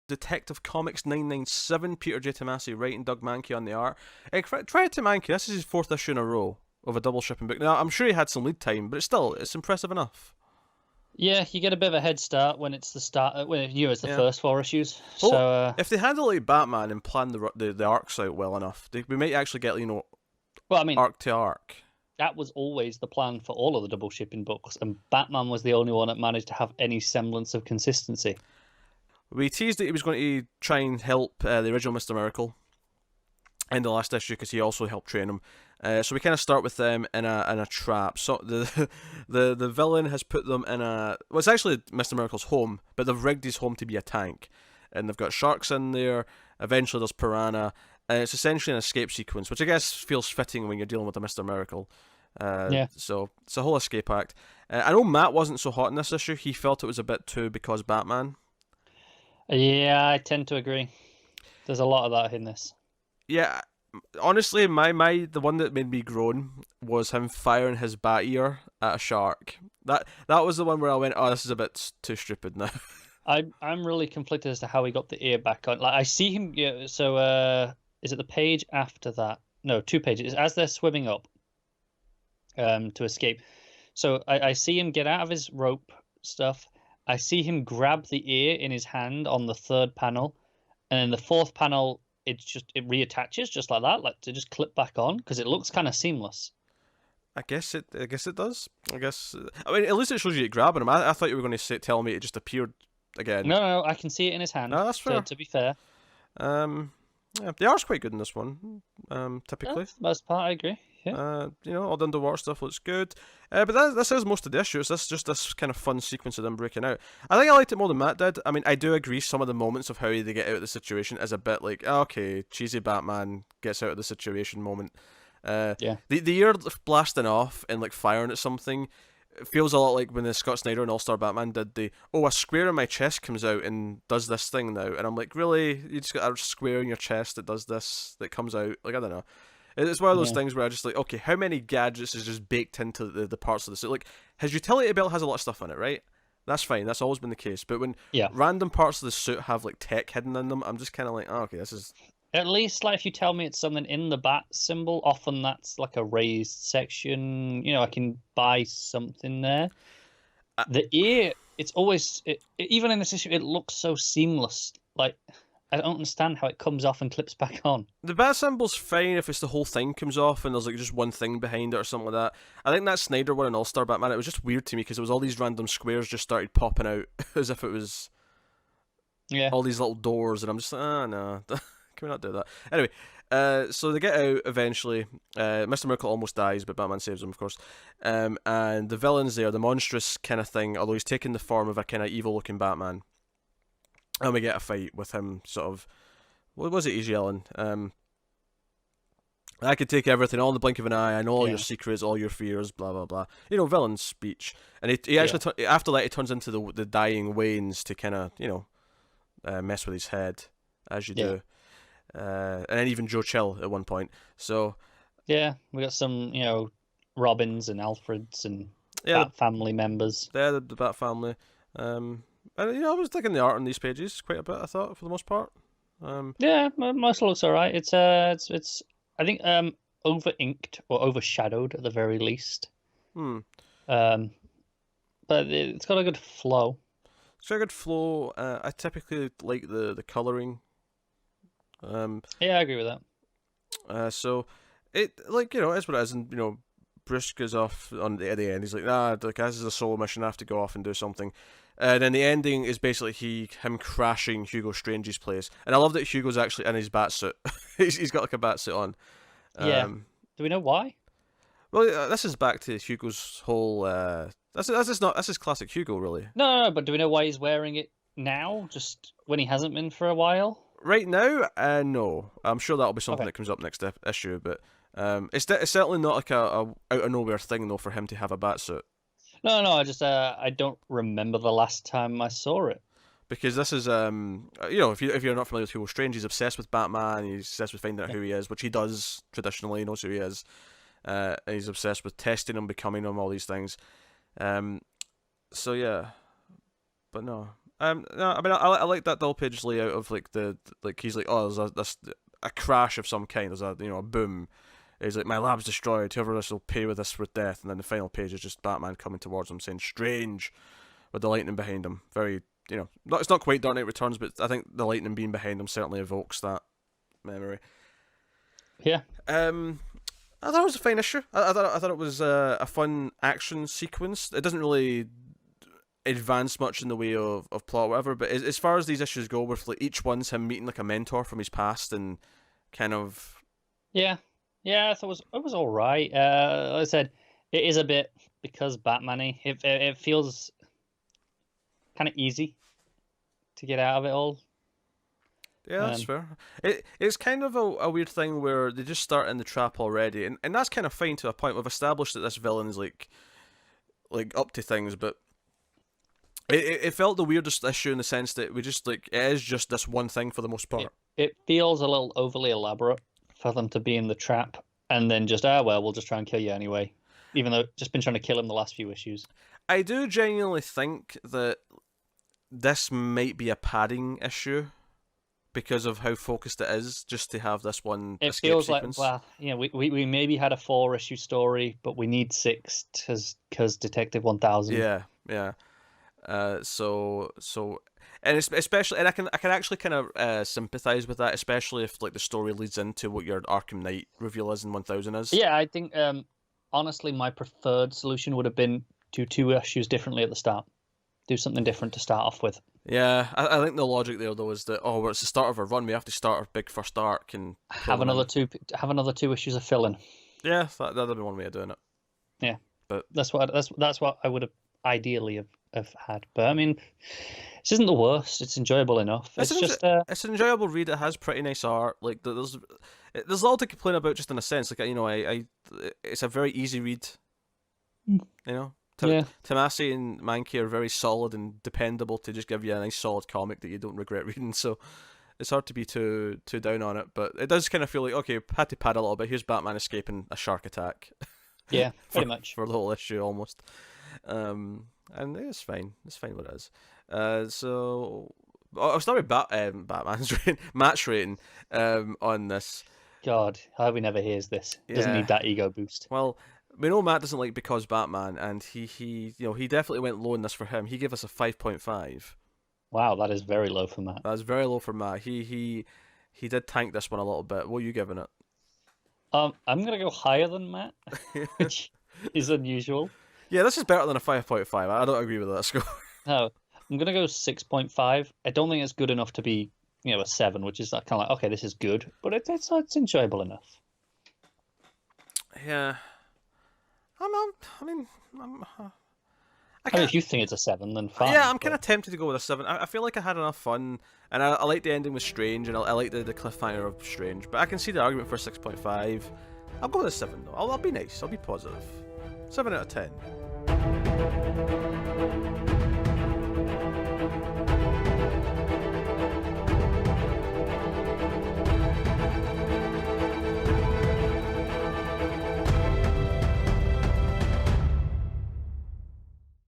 Detective Comics 997, Peter J. Tomasi writing, Doug Mankey on the art. Try to Mankey, this is his 4th issue in a row of a double shipping book. Now, I'm sure he had some lead time, but it's impressive enough. Yeah, you get a bit of a head start when it's the start when it's the first 4 issues. Well, So if they handle like Batman and plan the arcs out well enough, we might actually get well, I mean, arc to arc. that was always the plan for all of the double shipping books, and Batman was the only one that managed to have any semblance of consistency. We teased that he was going to try and help the original Mr. Miracle in the last issue because he also helped train him. So we kind of start with them in a trap. So the villain has put them in well, it's actually Mr. Miracle's home, but they've rigged his home to be a tank, and they've got sharks in there. Eventually, there's piranha. It's essentially an escape sequence, which I guess feels fitting when you're dealing with a Mr. Miracle. So it's a whole escape act. I know Matt wasn't so hot in this issue. He felt it was a bit too because Batman. Yeah, I tend to agree. There's a lot of that in this. Yeah, honestly, the one that made me groan was him firing his bat ear at a shark. That was the one where I went, oh, this is a bit too stupid now. I'm really conflicted as to how he got the ear back on. Like I see him. Yeah. So is it the page after that? No, 2 pages. As they're swimming up, to escape. So I see him get out of his rope stuff. I see him grab the ear in his hand on the 3rd panel, and in the 4th panel, it reattaches just like that, like to just clip back on because it looks kind of seamless. I guess it does. I mean, at least it shows you it grabbing him. I thought you were going to tell me it just appeared again. No, I can see it in his hand. No, that's fair. To be fair. Yeah, the art's quite good in this one. Typically, for the most part, I agree. Yeah. All the underwater stuff looks good. But this is most of the issues. This is just this kind of fun sequence of them breaking out. I think I liked it more than Matt did. I mean, I do agree some of the moments of how they get out of the situation is a bit like, okay, cheesy Batman gets out of the situation moment. Yeah. The ear blasting off and like firing at something feels a lot like when the Scott Snyder and All-Star Batman did a square in my chest comes out and does this thing now. And I'm like, really? You just got a square in your chest that does this, that comes out? Like, I don't know. It's one of those things where I just like, okay, how many gadgets is just baked into the parts of the suit? Like, his utility belt has a lot of stuff in it, right? That's fine. That's always been the case. But when random parts of the suit have like tech hidden in them, I'm just kind of like, oh, okay, this is... At least, like, if you tell me it's something in the bat symbol, often that's like a raised section. I can buy something there. The ear, it's always... even in this issue, it looks so seamless. Like... I don't understand how it comes off and clips back on. The bat symbol's fine if it's the whole thing comes off and there's like just one thing behind it or something like that. I think that Snyder one in All-Star Batman, it was just weird to me because it was all these random squares just started popping out as if it was all these little doors, and I'm just like, no, can we not do that? Anyway, so they get out eventually. Mr. Miracle almost dies, but Batman saves him, of course. And the villain's there, the monstrous kind of thing, although he's taken the form of a kind of evil-looking Batman. And we get a fight with him, sort of... What was it he's yelling? I could take everything, all in the blink of an eye. I know all your secrets, all your fears, blah, blah, blah. Villain speech. And he actually... after that, he turns into the dying Waynes to kind of, mess with his head, as you do. And then even Joe Chill at one point. So... Yeah, we got some, Robins and Alfreds and Bat family members. They're the Bat family. And I was digging the art on these pages quite a bit, I thought, for the most part. Yeah, most looks alright. It's I think over inked or overshadowed at the very least. But it's got a good flow. It's got a good flow. I typically like the colouring. Yeah, I agree with that. So it it's what it is, and Bruce goes off at the end. He's like, this is a solo mission. I have to go off and do something. And then the ending is basically him crashing Hugo Strange's place. And I love that Hugo's actually in his bat suit. he's got like a bat suit on. Do we know why? Well, this is back to Hugo's whole. This is classic Hugo, really. No, but do we know why he's wearing it now? Just when he hasn't been for a while? Right now, no. I'm sure that'll be something that comes up next issue, but it's certainly not like a out of nowhere thing though for him to have a bat suit. No, I just I don't remember the last time I saw it. Because this is if you're not familiar with Hugo Strange, he's obsessed with Batman. He's obsessed with finding out who he is, which he does traditionally. He knows who he is. And he's obsessed with testing him, becoming him, all these things. So yeah, but no, No, I mean, I like that double page layout of like like he's like, oh, there's a crash of some kind. There's a boom. He's like, my lab's destroyed. Whoever this will pay with this with death. And then the final page is just Batman coming towards him saying, strange, with the lightning behind him. Very, it's not quite Dark Knight Returns, but I think the lightning being behind him certainly evokes that memory. Yeah. I thought it was a fine issue. I thought it was a fun action sequence. It doesn't really advance much in the way of plot or whatever, but as far as these issues go, with like each one's him meeting like a mentor from his past and kind of... Yeah, I thought it was all right. Like I said, it is a bit, because Batman-y, it feels kind of easy to get out of it all. Yeah, that's fair. It's kind of a weird thing where they just start in the trap already, and that's kind of fine to a point. We've established that this villain is like up to things, but it felt the weirdest issue in the sense that we just it is just this one thing for the most part. It feels a little overly elaborate for them to be in the trap and then just, we'll just try and kill you anyway. Even though just been trying to kill him the last few issues. I do genuinely think that this might be a padding issue because of how focused it is, just to have this one it escape feels sequence. Like, we maybe had a 4-issue story, but we need 6 because Detective 1000. Yeah. So and especially, and I can actually kind of sympathize with that, especially if like the story leads into what your Arkham Knight reveal is in 1000 is. Yeah, I think honestly my preferred solution would have been do 2 issues differently at the start. Do something different to start off with. Yeah, I think the logic there though is that well, it's the start of a run. We have to start our big first arc and have another 2 issues of fill-in. Yeah, that'd be one way of doing it. Yeah, but that's what I would have ideally have had. But I mean, this isn't the worst. It's enjoyable enough. It's an enjoyable read. It has pretty nice art. Like there's a lot to complain about, just in a sense. Like it's a very easy read. Tomasi and Mankey are very solid and dependable to just give you a nice solid comic that you don't regret reading. So it's hard to be too down on it, but it does kind of feel like, okay, had to pad a little bit. Here's Batman escaping a shark attack. Yeah, pretty much for the whole issue almost. And it's fine. It's fine what it is. So I'll start with Batman's rating, Matt's rating on this. God, I hope he never hears this. He doesn't need that ego boost. Well, we know Matt doesn't like Because Batman, and he definitely went low in this for him. He gave us a 5.5. Wow, that is very low for Matt. That's very low for Matt. He did tank this one a little bit. What are you giving it? I'm gonna go higher than Matt, which is unusual. Yeah, this is better than a 5.5. I don't agree with that score. No, I'm gonna go 6.5. I don't think it's good enough to be a 7, which is kind of like, okay, this is good, but it's enjoyable enough. Yeah. If you think it's a 7, then fine. Yeah, I'm kind of tempted to go with a 7. I feel like I had enough fun, and I like the ending with Strange, and I like the cliffhanger of Strange, but I can see the argument for 6.5. I'll go with a 7, though. I'll be nice. I'll be positive. 7 out of 10.